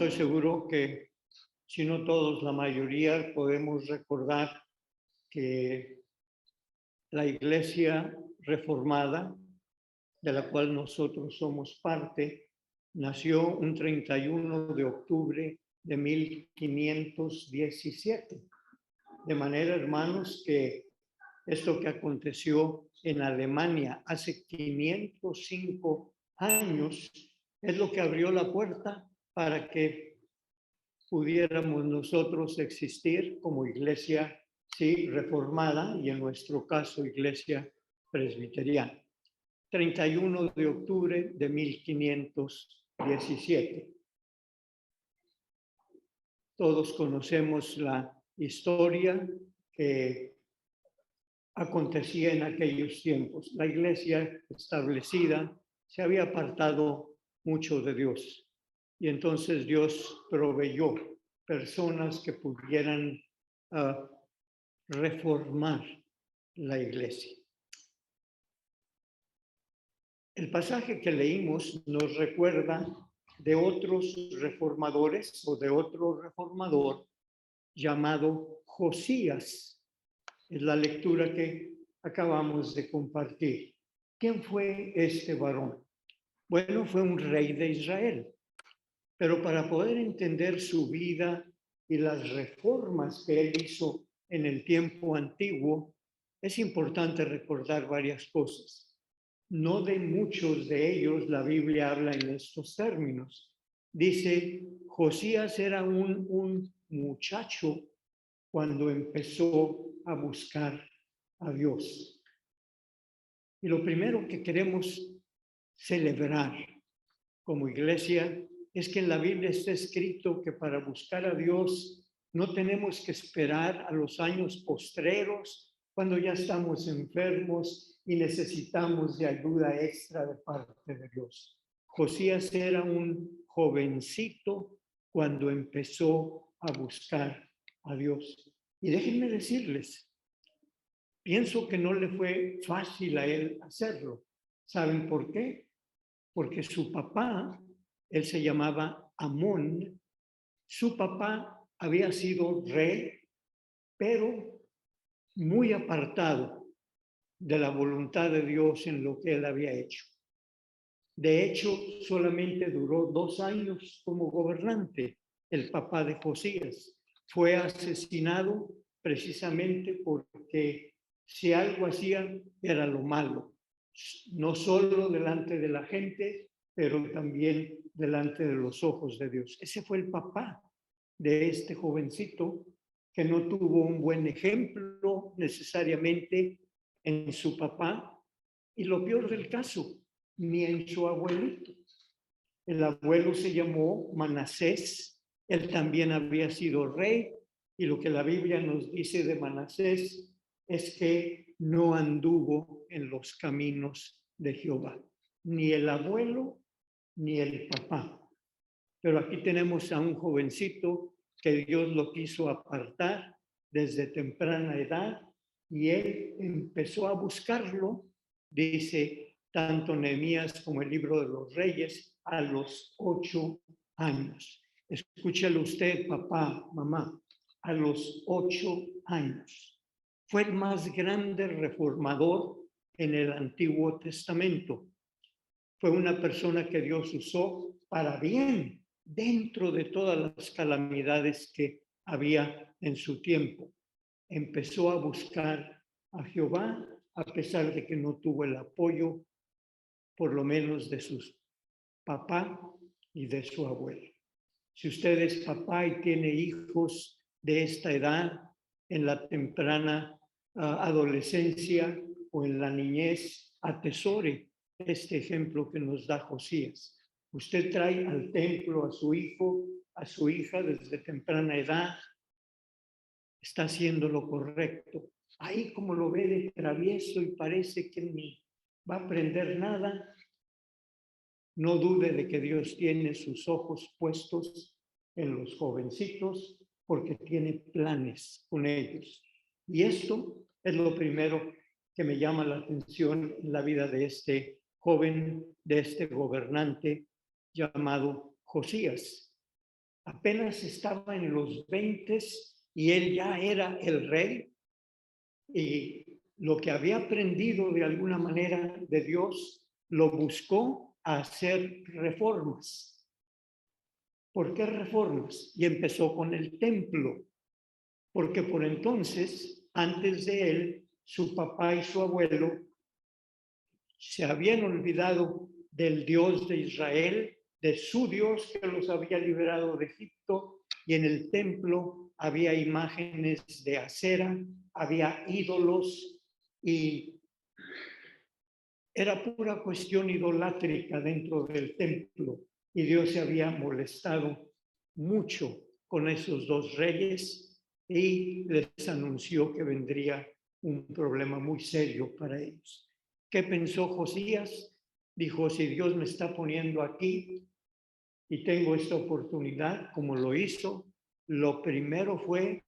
Estoy seguro que, si no todos, la mayoría, podemos recordar que la Iglesia Reformada, de la cual nosotros somos parte, nació un 31 de octubre de 1517. De manera, hermanos, que esto que aconteció en Alemania hace 505 años es lo que abrió la puerta para que pudiéramos nosotros existir como iglesia, sí, reformada, y en nuestro caso iglesia presbiteriana. 31 de octubre de 1517. Todos conocemos la historia que acontecía en aquellos tiempos. La iglesia establecida se había apartado mucho de Dios y entonces Dios proveyó personas que pudieran reformar la iglesia. El pasaje que leímos nos recuerda de otros reformadores o de otro reformador llamado Josías. Es la lectura que acabamos de compartir. ¿Quién fue este varón? Bueno, fue un rey de Israel, pero para poder entender su vida y las reformas que él hizo en el tiempo antiguo, es importante recordar varias cosas. No de muchos de ellos la Biblia habla en estos términos. Dice, Josías era un muchacho cuando empezó a buscar a Dios. Y lo primero que queremos celebrar como iglesia es que en la Biblia está escrito que para buscar a Dios no tenemos que esperar a los años postreros, cuando ya estamos enfermos y necesitamos de ayuda extra de parte de Dios. Josías era un jovencito cuando empezó a buscar a Dios. Y déjenme decirles, pienso que no le fue fácil a él hacerlo. ¿Saben por qué? Porque su papá, él se llamaba Amón, su papá había sido rey, pero muy apartado de la voluntad de Dios en lo que él había hecho. De hecho, solamente duró 2 años como gobernante, el papá de Josías. Fue asesinado precisamente porque si algo hacía era lo malo, no solo delante de la gente, pero también delante de los ojos de Dios. Ese fue el papá de este jovencito que no tuvo un buen ejemplo necesariamente en su papá, y lo peor del caso, ni en su abuelito. El abuelo se llamó Manasés, él también había sido rey, y lo que la Biblia nos dice de Manasés es que no anduvo en los caminos de Jehová, ni el abuelo ni el papá. Pero aquí tenemos a un jovencito que Dios lo quiso apartar desde temprana edad y él empezó a buscarlo, dice tanto Nehemías como el libro de los Reyes, a los 8 años. Escúchelo usted, papá, mamá, a los 8 años. Fue el más grande reformador en el Antiguo Testamento. Fue una persona que Dios usó para bien dentro de todas las calamidades que había en su tiempo. Empezó a buscar a Jehová a pesar de que no tuvo el apoyo, por lo menos de sus papá y de su abuelo. Si usted es papá y tiene hijos de esta edad, en la temprana adolescencia o en la niñez, atesore este ejemplo que nos da Josías. Usted trae al templo a su hijo, a su hija desde temprana edad, está haciendo lo correcto. Ahí como lo ve de travieso y parece que ni va a aprender nada, no dude de que Dios tiene sus ojos puestos en los jovencitos porque tiene planes con ellos. Y esto es lo primero que me llama la atención en la vida de este joven, de este gobernante llamado Josías. apenas estaba en los 20 y él ya era el rey, y lo que había aprendido de alguna manera de Dios lo buscó a hacer reformas. ¿Por qué reformas? Y empezó con el templo, porque por entonces, antes de él, su papá y su abuelo se habían olvidado del Dios de Israel, de su Dios que los había liberado de Egipto, y en el templo había imágenes de acera, había ídolos, y era pura cuestión idolátrica dentro del templo, y Dios se había molestado mucho con esos dos reyes y les anunció que vendría un problema muy serio para ellos. ¿Qué pensó Josías? Dijo, si Dios me está poniendo aquí y tengo esta oportunidad, como lo hizo, lo primero fue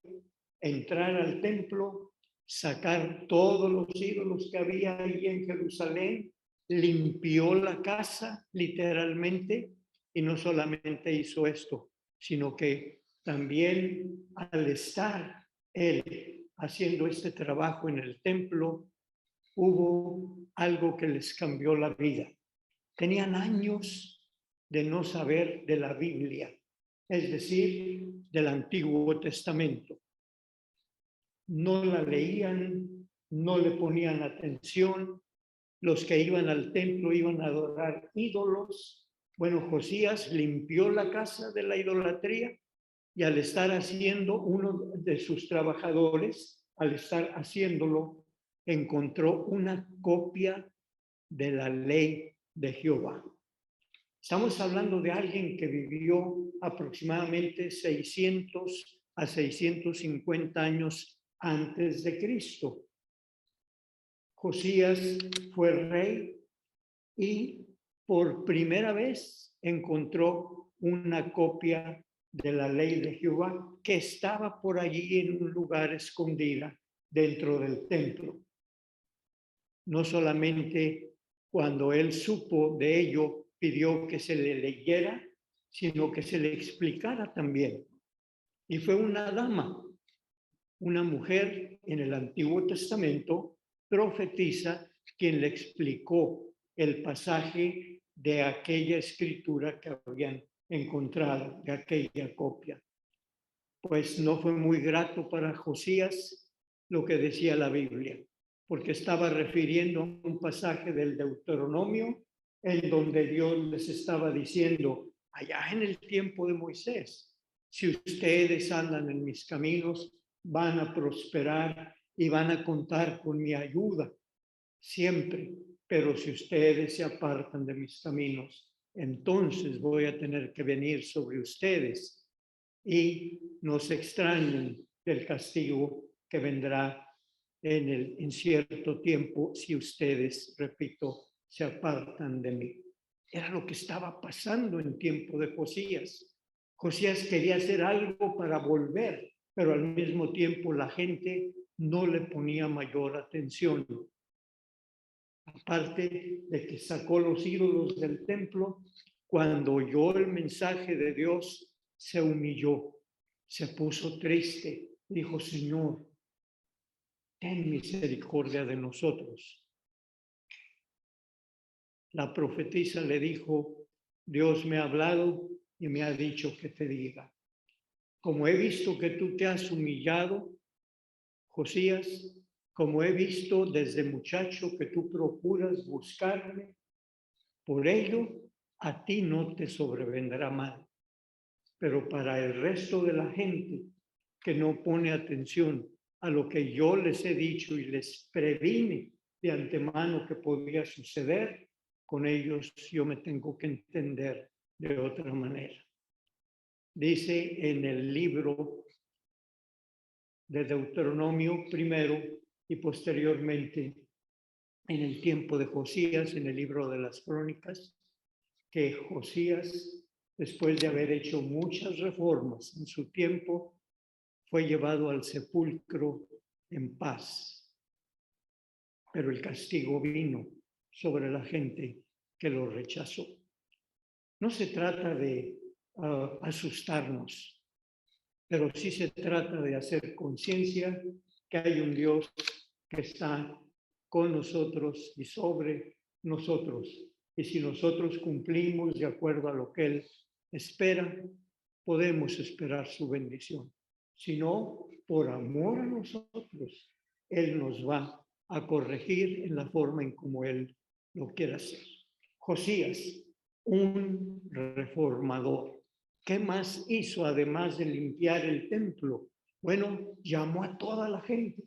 entrar al templo, sacar todos los ídolos que había ahí en Jerusalén, limpió la casa literalmente, y no solamente hizo esto, sino que también al estar él haciendo este trabajo en el templo, hubo algo que les cambió la vida. Tenían años de no saber de la Biblia, es decir, del Antiguo Testamento. No la leían, no le ponían atención. Los que iban al templo iban a adorar ídolos. Bueno, Josías limpió la casa de la idolatría, y al estar haciendo, uno de sus trabajadores, al estar haciéndolo, encontró una copia de la ley de Jehová. Estamos hablando de alguien que vivió aproximadamente 600 a 650 años antes de Cristo. Josías fue rey y por primera vez encontró una copia de la ley de Jehová que estaba por allí en un lugar escondida dentro del templo. No solamente cuando él supo de ello pidió que se le leyera, sino que se le explicara también. Y fue una dama, una mujer en el Antiguo Testamento, profetisa, quien le explicó el pasaje de aquella escritura que habían encontrado, de aquella copia. Pues no fue muy grato para Josías lo que decía la Biblia, porque estaba refiriendo a un pasaje del Deuteronomio en donde Dios les estaba diciendo, allá en el tiempo de Moisés, si ustedes andan en mis caminos, van a prosperar y van a contar con mi ayuda siempre, pero si ustedes se apartan de mis caminos, entonces voy a tener que venir sobre ustedes y nos extrañen del castigo que vendrá en cierto tiempo si ustedes, repito, se apartan de mí. Era lo que estaba pasando en tiempo de Josías. Josías quería hacer algo para volver, pero al mismo tiempo la gente no le ponía mayor atención. Aparte de que sacó los ídolos del templo, cuando oyó el mensaje de Dios, se humilló, se puso triste, dijo, Señor, ten misericordia de nosotros. La profetisa le dijo, Dios me ha hablado y me ha dicho que te diga, como he visto que tú te has humillado, Josías, como he visto desde muchacho que tú procuras buscarme, por ello a ti no te sobrevendrá mal. Pero para el resto de la gente que no pone atención a lo que yo les he dicho y les previne de antemano que podía suceder, con ellos yo me tengo que entender de otra manera. Dice en el libro de Deuteronomio primero y posteriormente en el tiempo de Josías, en el libro de las Crónicas, que Josías, después de haber hecho muchas reformas en su tiempo, fue llevado al sepulcro en paz. Pero el castigo vino sobre la gente que lo rechazó. No se trata de asustarnos, pero sí se trata de hacer conciencia que hay un Dios que está con nosotros y sobre nosotros. Y si nosotros cumplimos de acuerdo a lo que Él espera, podemos esperar su bendición. Si no, por amor a nosotros, Él nos va a corregir en la forma en como Él lo quiera hacer. Josías, un reformador. ¿Qué más hizo además de limpiar el templo? Bueno, llamó a toda la gente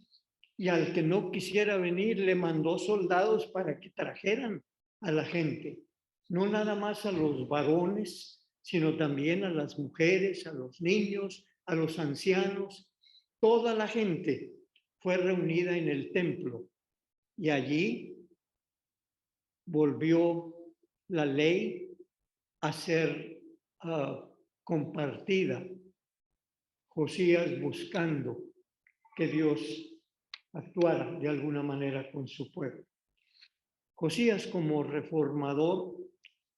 y al que no quisiera venir le mandó soldados para que trajeran a la gente, no nada más a los varones, sino también a las mujeres, a los niños, a los ancianos. Toda la gente fue reunida en el templo y allí volvió la ley a ser compartida. Josías buscando que Dios actuara de alguna manera con su pueblo. Josías como reformador,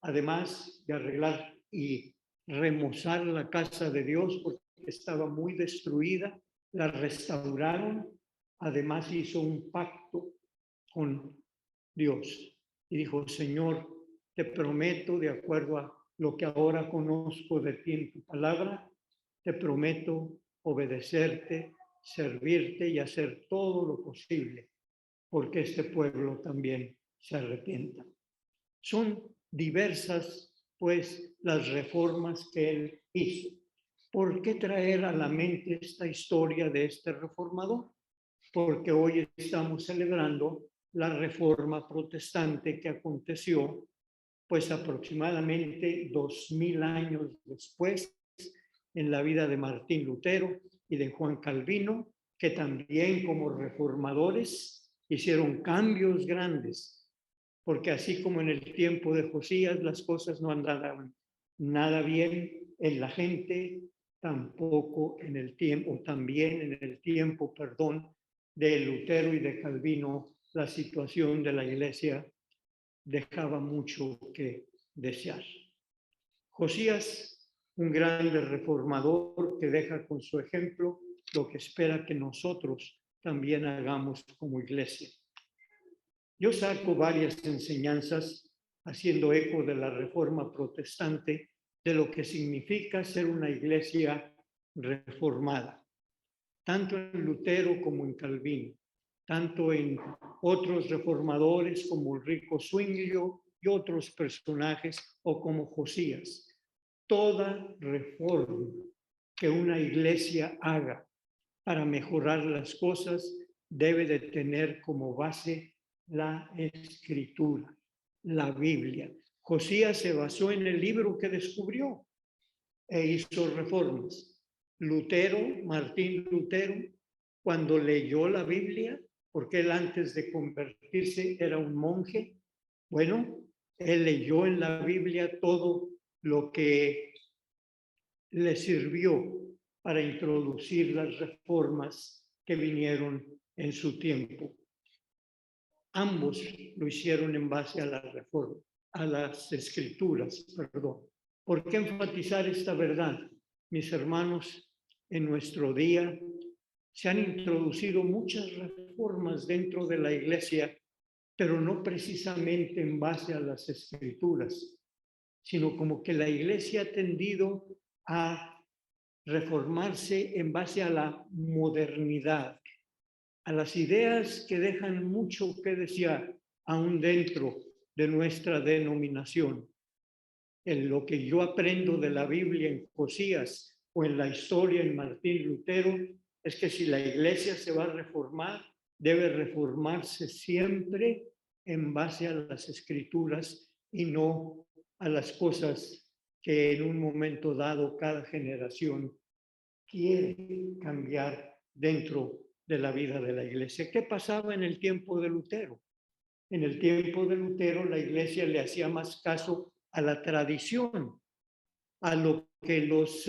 además de arreglar y remozar la casa de Dios porque estaba muy destruida, la restauraron, además hizo un pacto con Dios y dijo: Señor, te prometo, de acuerdo a lo que ahora conozco de ti en tu palabra, te prometo obedecerte, servirte y hacer todo lo posible porque este pueblo también se arrepienta. Son diversas, pues, las reformas que él hizo. ¿Por qué traer a la mente esta historia de este reformador? Porque hoy estamos celebrando la reforma protestante que aconteció, pues aproximadamente 2000 años después, en la vida de Martín Lutero y de Juan Calvino, que también como reformadores hicieron cambios grandes, porque así como en el tiempo de Josías las cosas no andaban nada bien en la gente, tampoco en el tiempo, también en el tiempo, de Lutero y de Calvino, la situación de la iglesia dejaba mucho que desear. Josías, un grande reformador que deja con su ejemplo lo que espera que nosotros también hagamos como iglesia. Yo saco varias enseñanzas haciendo eco de la reforma protestante de lo que significa ser una iglesia reformada, tanto en Lutero como en Calvino, tanto en otros reformadores como Ulrico Zwinglio y otros personajes, o como Josías. Toda reforma que una iglesia haga para mejorar las cosas debe de tener como base la escritura, la Biblia. Josías se basó en el libro que descubrió e hizo reformas. Lutero, Martín Lutero, cuando leyó la Biblia, porque él antes de convertirse era un monje, bueno, él leyó en la Biblia todo lo que le sirvió para introducir las reformas que vinieron en su tiempo. Ambos lo hicieron en base a la reforma, a las escrituras, perdón. ¿Por qué enfatizar esta verdad? Mis hermanos, en nuestro día se han introducido muchas reformas dentro de la iglesia, pero no precisamente en base a las escrituras, sino como que la iglesia ha tendido a reformarse en base a la modernidad, a las ideas que dejan mucho que desear aún dentro de nuestra denominación. En lo que yo aprendo de la Biblia en Josías o en la historia en Martín Lutero es que si la iglesia se va a reformar, debe reformarse siempre en base a las escrituras y no a las cosas que en un momento dado cada generación quiere cambiar dentro de la vida de la iglesia. ¿Qué pasaba en el tiempo de Lutero? En el tiempo de Lutero la iglesia le hacía más caso a la tradición, a lo que los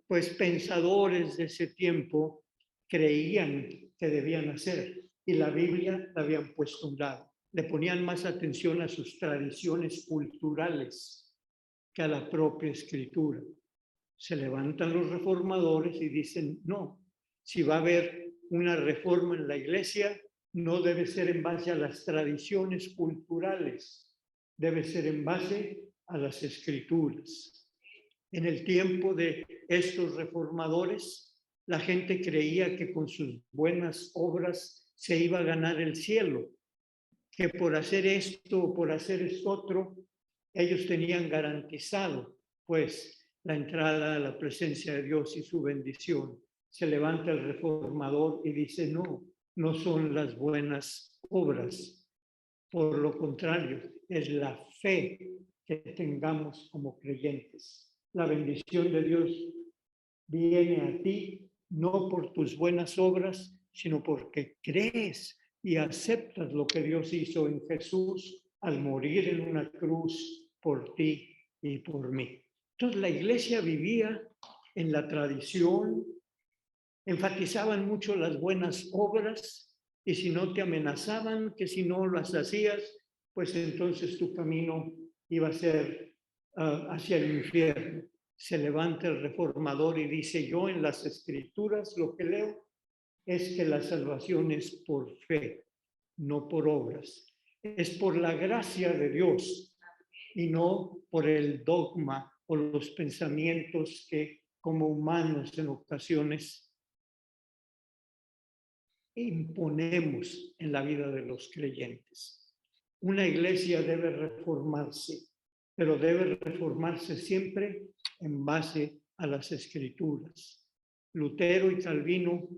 pues pensadores de ese tiempo creían que debían hacer, y la Biblia la habían puesto a un lado. Le ponían más atención a sus tradiciones culturales que a la propia Escritura. Se levantan los reformadores y dicen, no, si va a haber una reforma en la iglesia, no debe ser en base a las tradiciones culturales, debe ser en base a las Escrituras. En el tiempo de estos reformadores, la gente creía que con sus buenas obras se iba a ganar el cielo, que por hacer esto o por hacer esto otro, ellos tenían garantizado, pues, la entrada a la presencia de Dios y su bendición. Se levanta el reformador y dice, no, no son las buenas obras. Por lo contrario, es la fe que tengamos como creyentes. La bendición de Dios viene a ti no por tus buenas obras, sino porque crees y aceptas lo que Dios hizo en Jesús al morir en una cruz por ti y por mí. Entonces la iglesia vivía en la tradición, enfatizaban mucho las buenas obras y si no te amenazaban que si no las hacías, pues entonces tu camino iba a ser hacia el infierno. Se levanta el reformador y dice, yo en las Escrituras lo que leo es que la salvación es por fe, no por obras. Es por la gracia de Dios y no por el dogma o los pensamientos que como humanos en ocasiones imponemos en la vida de los creyentes. Una iglesia debe reformarse, pero debe reformarse siempre en base a las Escrituras. Lutero y Calvino,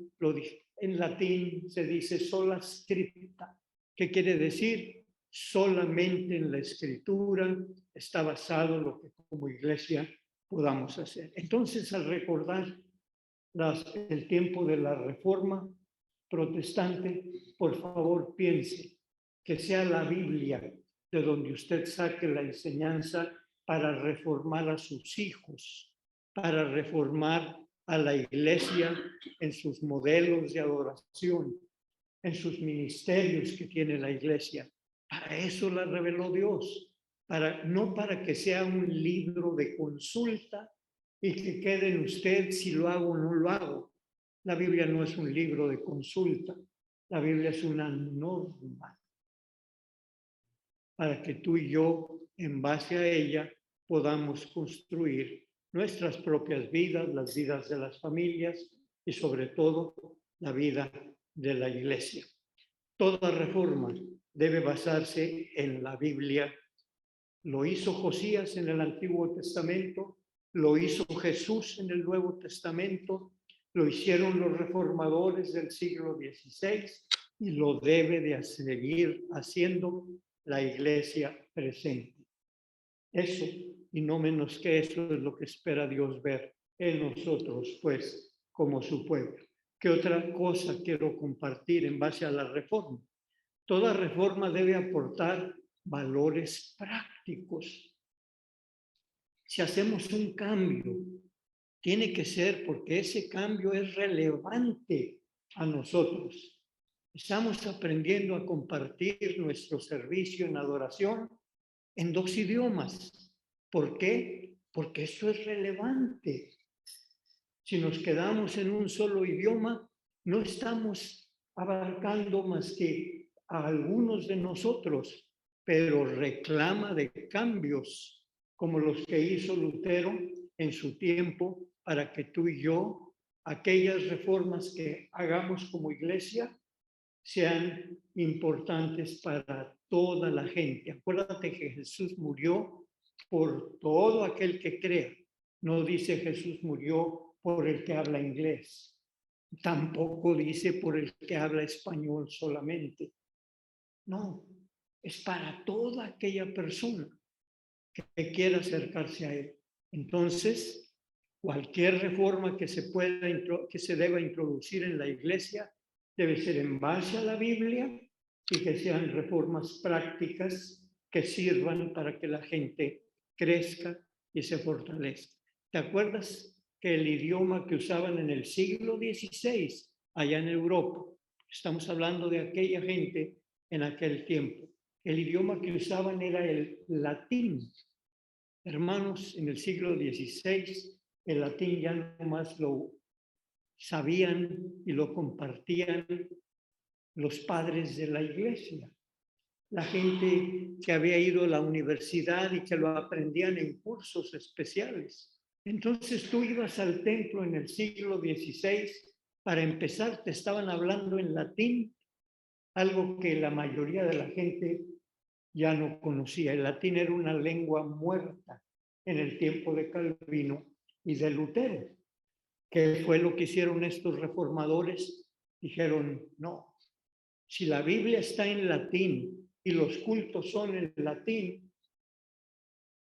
en latín se dice sola scripta. ¿Qué quiere decir? Solamente en la Escritura está basado lo que como iglesia podamos hacer. Entonces, al recordar el tiempo de la Reforma protestante, por favor piense que sea la Biblia de donde usted saque la enseñanza para reformar a sus hijos, para reformar a la iglesia en sus modelos de adoración, en sus ministerios que tiene la iglesia. Para eso la reveló Dios, no para que sea un libro de consulta y que quede en usted si lo hago o no lo hago. La Biblia no es un libro de consulta, la Biblia es una norma para que tú y yo, en base a ella, podamos construir nuestras propias vidas, las vidas de las familias y sobre todo la vida de la iglesia. Toda reforma debe basarse en la Biblia. Lo hizo Josías en el Antiguo Testamento, lo hizo Jesús en el Nuevo Testamento, lo hicieron los reformadores del siglo XVI y lo debe de seguir haciendo la iglesia presente. Eso y no menos que eso es lo que espera Dios ver en nosotros, pues, como su pueblo. ¿Qué otra cosa quiero compartir en base a la reforma? Toda reforma debe aportar valores prácticos. Si hacemos un cambio, tiene que ser porque ese cambio es relevante a nosotros. Estamos aprendiendo a compartir nuestro servicio en adoración en 2 idiomas. ¿Por qué? Porque eso es relevante. Si nos quedamos en un solo idioma, no estamos abarcando más que a algunos de nosotros, pero reclama de cambios como los que hizo Lutero en su tiempo para que tú y yo, aquellas reformas que hagamos como iglesia, sean importantes para toda la gente. Acuérdate que Jesús murió por todo aquel que crea. No dice Jesús murió por el que habla inglés. Tampoco dice por el que habla español solamente. No, es para toda aquella persona que quiera acercarse a él. Entonces, cualquier reforma que se deba introducir en la iglesia debe ser en base a la Biblia y que sean reformas prácticas que sirvan para que la gente crezca y se fortalezca. ¿Te acuerdas que el idioma que usaban en el siglo XVI allá en Europa, estamos hablando de aquella gente en aquel tiempo, el idioma que usaban era el latín? Hermanos, en el siglo XVI el latín ya no más lo sabían y lo compartían los padres de la iglesia, la gente que había ido a la universidad y que lo aprendían en cursos especiales. Entonces tú ibas al templo en el siglo XVI, para empezar te estaban hablando en latín, algo que la mayoría de la gente ya no conocía. El latín era una lengua muerta en el tiempo de Calvino y de Lutero. ¿Qué fue lo que hicieron estos reformadores? Dijeron, no, si la Biblia está en latín y los cultos son en latín,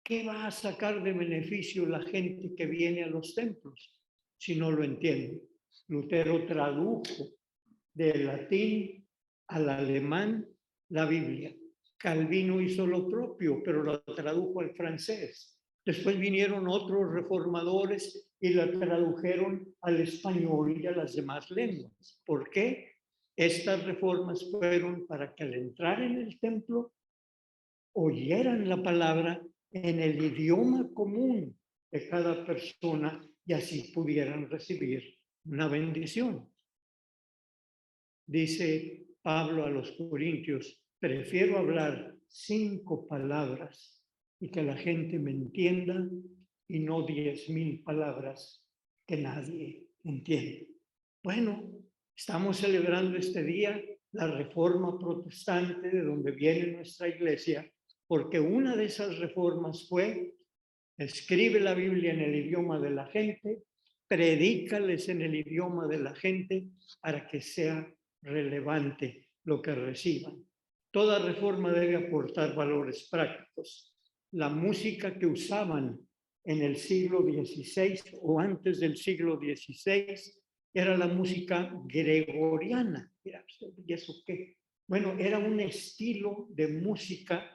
¿qué va a sacar de beneficio la gente que viene a los templos si no lo entiende? Lutero tradujo del latín al alemán la Biblia. Calvino hizo lo propio, pero lo tradujo al francés. Después vinieron otros reformadores y la tradujeron al español y a las demás lenguas. ¿Por qué? Estas reformas fueron para que al entrar en el templo oyeran la palabra en el idioma común de cada persona y así pudieran recibir una bendición. Dice Pablo a los Corintios, prefiero hablar 5 palabras y que la gente me entienda y no 10,000 palabras que nadie entiende. Bueno, estamos celebrando este día la Reforma Protestante, de donde viene nuestra iglesia, porque una de esas reformas fue: escribe la Biblia en el idioma de la gente, predícales en el idioma de la gente para que sea relevante lo que reciban. Toda reforma debe aportar valores prácticos. La música que usaban en el siglo XVI o antes del siglo XVI era la música gregoriana. ¿Y eso qué? Bueno, era un estilo de música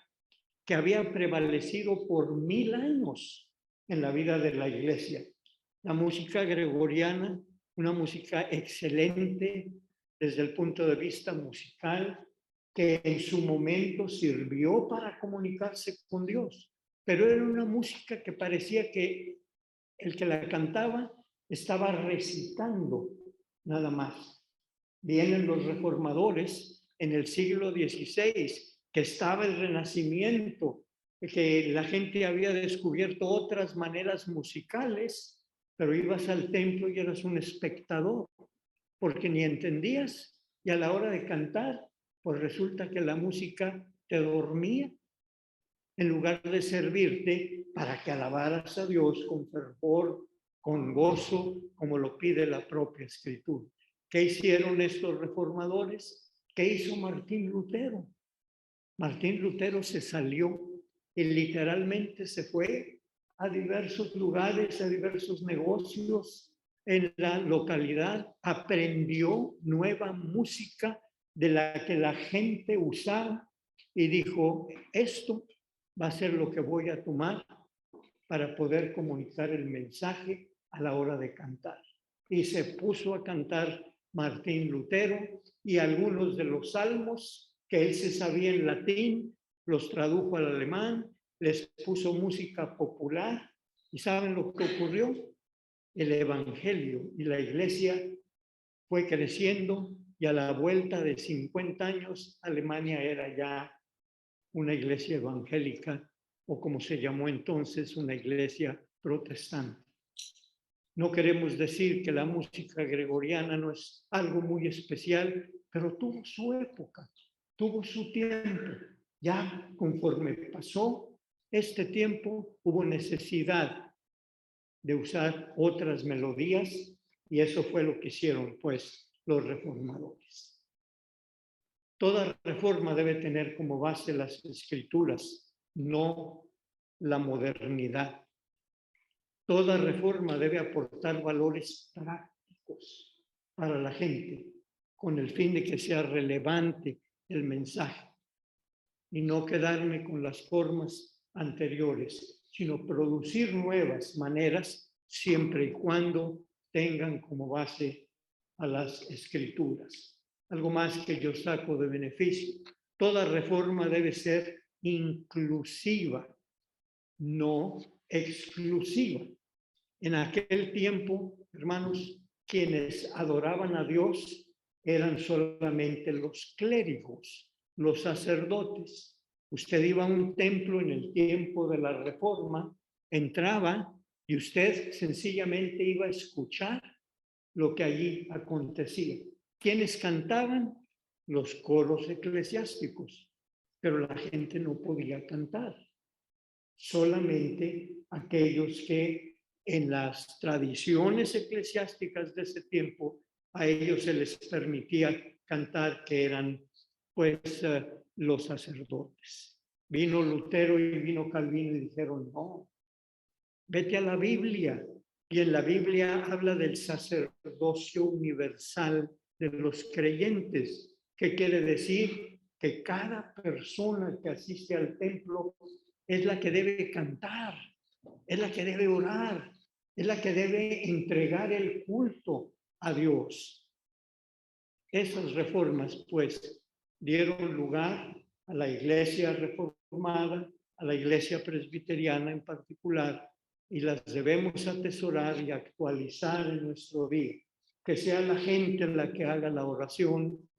que había prevalecido por 1000 años en la vida de la iglesia. La música gregoriana, una música excelente desde el punto de vista musical, que en su momento sirvió para comunicarse con Dios, pero era una música que parecía que el que la cantaba estaba recitando nada más. Vienen los reformadores en el siglo XVI, que estaba el Renacimiento, que la gente había descubierto otras maneras musicales, pero ibas al templo y eras un espectador, porque ni entendías, y a la hora de cantar, pues resulta que la música te dormía, en lugar de servirte para que alabaras a Dios con fervor, con gozo, como lo pide la propia Escritura. ¿Qué hicieron estos reformadores? ¿Qué hizo Martín Lutero? Martín Lutero se salió y literalmente se fue a diversos lugares, a diversos negocios en la localidad, aprendió nueva música de la que la gente usaba y dijo, esto va a ser lo que voy a tomar para poder comunicar el mensaje a la hora de cantar. Y se puso a cantar Martín Lutero y algunos de los salmos que él se sabía en latín, los tradujo al alemán, les puso música popular. ¿Y saben lo que ocurrió? El evangelio y la iglesia fue creciendo y a la vuelta de 50 años Alemania era ya una iglesia evangélica, o como se llamó entonces, una iglesia protestante. No queremos decir que la música gregoriana no es algo muy especial, pero tuvo su época, tuvo su tiempo. Ya conforme pasó este tiempo, hubo necesidad de usar otras melodías y eso fue lo que hicieron, pues, los reformadores. Toda reforma debe tener como base las escrituras, no la modernidad. Toda reforma debe aportar valores prácticos para la gente, con el fin de que sea relevante el mensaje y no quedarme con las formas anteriores, sino producir nuevas maneras siempre y cuando tengan como base a las escrituras. Algo más que yo saco de beneficio. Toda reforma debe ser inclusiva. no exclusiva. En aquel tiempo, hermanos, quienes adoraban a Dios eran solamente los clérigos, los sacerdotes. Usted iba a un templo en el tiempo de la Reforma, entraba y usted sencillamente iba a escuchar lo que allí acontecía. ¿Quiénes cantaban? Los coros eclesiásticos, pero la gente no podía cantar. Solamente aquellos que en las tradiciones eclesiásticas de ese tiempo a ellos se les permitía cantar, que eran pues los sacerdotes. Vino Lutero y vino Calvino y dijeron, no, vete a la Biblia. Y en la Biblia habla del sacerdocio universal de los creyentes. ¿Qué quiere decir? Que cada persona que asiste al templo es la que debe cantar, es la que debe orar, es la que debe entregar el culto a Dios. Esas reformas, pues, dieron lugar a la iglesia reformada, a la iglesia presbiteriana en particular, y las debemos atesorar y actualizar en nuestro día. Que sea la gente la que haga la oración,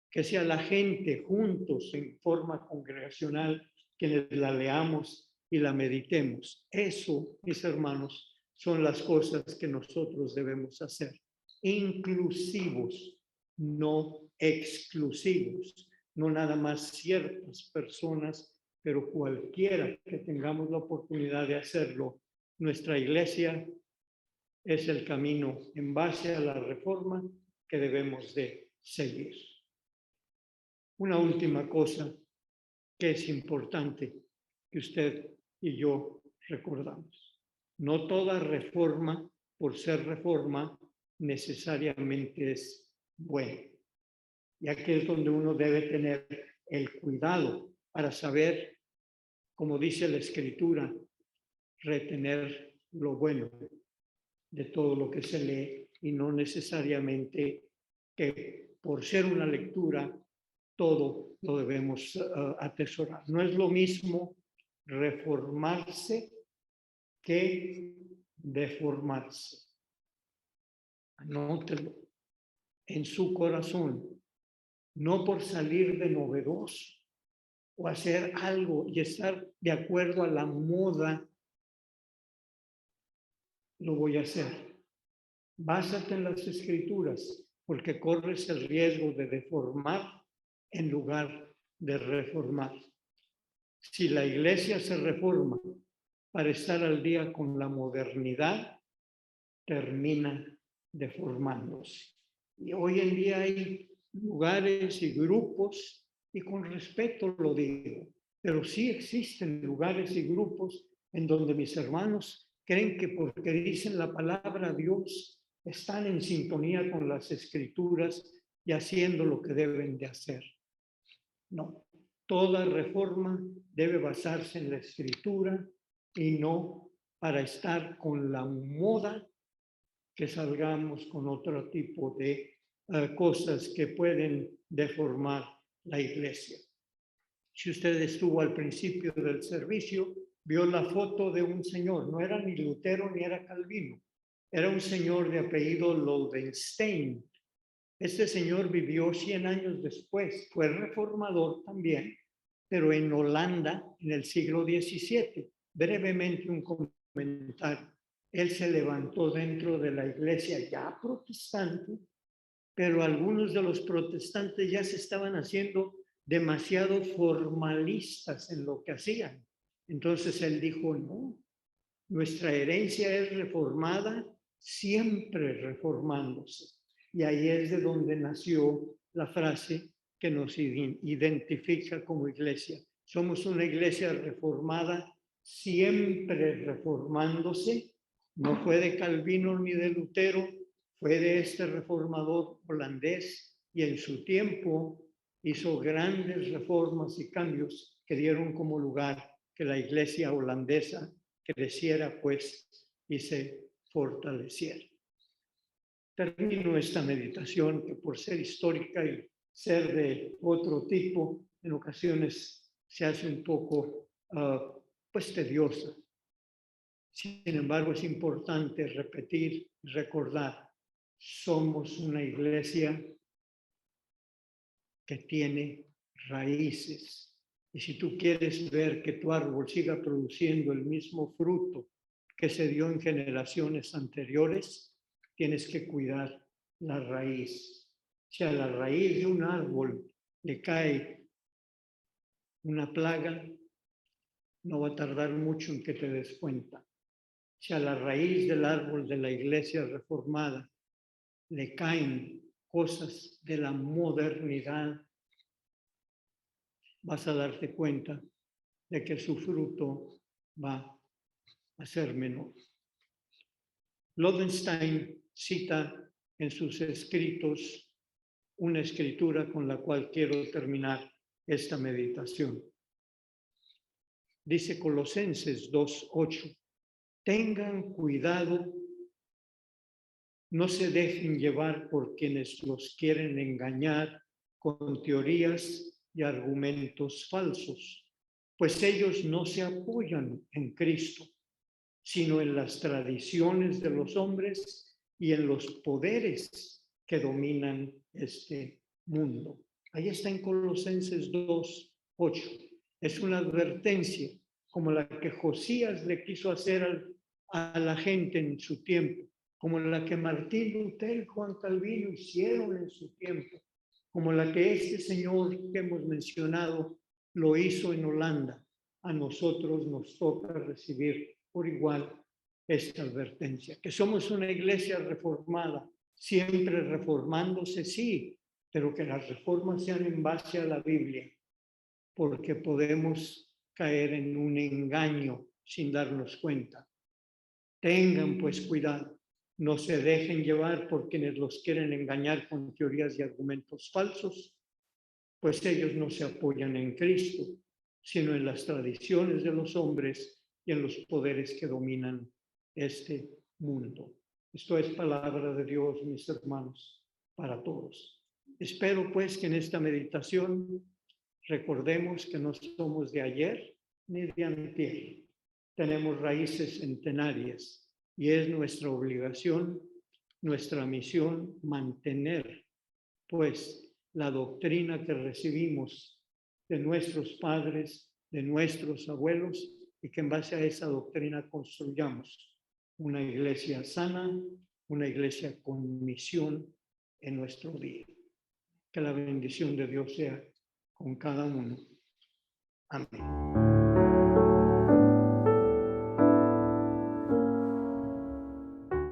que sea la gente juntos en forma congregacional quienes la leamos y la meditemos. Eso, mis hermanos, son las cosas que nosotros debemos hacer. Inclusivos, no exclusivos, no nada más ciertas personas, pero cualquiera que tengamos la oportunidad de hacerlo. Nuestra iglesia es el camino en base a la reforma que debemos de seguir. Una última cosa que es importante que usted y yo recordamos. No toda reforma, por ser reforma, necesariamente es buena. Y aquí es donde uno debe tener el cuidado para saber, como dice la Escritura, retener lo bueno de todo lo que se lee y no necesariamente que por ser una lectura todo lo debemos atesorar. No es lo mismo reformarse que deformarse. Anótelo en su corazón, no por salir de novedoso o hacer algo y estar de acuerdo a la moda, lo voy a hacer. Básate en las Escrituras, porque corres el riesgo de deformar en lugar de reformar. Si la iglesia se reforma para estar al día con la modernidad, termina deformándose. Y hoy en día hay lugares y grupos, y con respeto lo digo, pero sí existen lugares y grupos en donde mis hermanos creen que porque dicen la palabra Dios están en sintonía con las Escrituras y haciendo lo que deben de hacer. No, toda reforma debe basarse en la Escritura y no para estar con la moda, que salgamos con otro tipo de cosas que pueden deformar la iglesia. Si usted estuvo al principio del servicio, vio la foto de un señor, no era ni Lutero ni era Calvino, era un señor de apellido Lodenstein. Este señor vivió 100 años después, fue reformador también, pero en Holanda en el siglo XVII. Brevemente un comentario. Él se levantó dentro de la iglesia ya protestante, pero algunos de los protestantes ya se estaban haciendo demasiado formalistas en lo que hacían. Entonces él dijo, no, nuestra herencia es reformada, siempre reformándose. Y ahí es de donde nació la frase que nos identifica como iglesia. Somos una iglesia reformada, siempre reformándose. No fue de Calvino ni de Lutero, fue de este reformador holandés y en su tiempo hizo grandes reformas y cambios que dieron como lugar que la iglesia holandesa creciera pues y se fortaleciera. Termino esta meditación que por ser histórica y ser de otro tipo, en ocasiones se hace un poco pues tediosa. Sin embargo, es importante repetir y recordar, somos una iglesia que tiene raíces. Y si tú quieres ver que tu árbol siga produciendo el mismo fruto que se dio en generaciones anteriores, tienes que cuidar la raíz. Si a la raíz de un árbol le cae una plaga, no va a tardar mucho en que te des cuenta. Si a la raíz del árbol de la iglesia reformada le caen cosas de la modernidad, vas a darte cuenta de que su fruto va a ser menor. Lodenstein cita en sus escritos una escritura con la cual quiero terminar esta meditación. Dice Colosenses 2:8, tengan cuidado, no se dejen llevar por quienes los quieren engañar con teorías y argumentos falsos, pues ellos no se apoyan en Cristo, sino en las tradiciones de los hombres y en los poderes que dominan este mundo. Ahí está en Colosenses 2:8. Es una advertencia como la que Josías le quiso hacer a la gente en su tiempo, como la que Martín Lutero y Juan Calvino hicieron en su tiempo, como la que este señor que hemos mencionado lo hizo en Holanda. A nosotros nos toca recibir por igual esta advertencia, que somos una iglesia reformada, siempre reformándose, sí, pero que las reformas sean en base a la Biblia, porque podemos caer en un engaño sin darnos cuenta. Tengan pues cuidado, no se dejen llevar por quienes los quieren engañar con teorías y argumentos falsos, pues ellos no se apoyan en Cristo, sino en las tradiciones de los hombres y en los poderes que dominan este mundo. Esto es palabra de Dios, mis hermanos, para todos. Espero pues que en esta meditación recordemos que no somos de ayer ni de antier. Tenemos raíces centenarias y es nuestra obligación, nuestra misión, mantener pues la doctrina que recibimos de nuestros padres, de nuestros abuelos, y que en base a esa doctrina construyamos una iglesia sana, una iglesia con misión en nuestro día. Que la bendición de Dios sea con cada uno. Amén.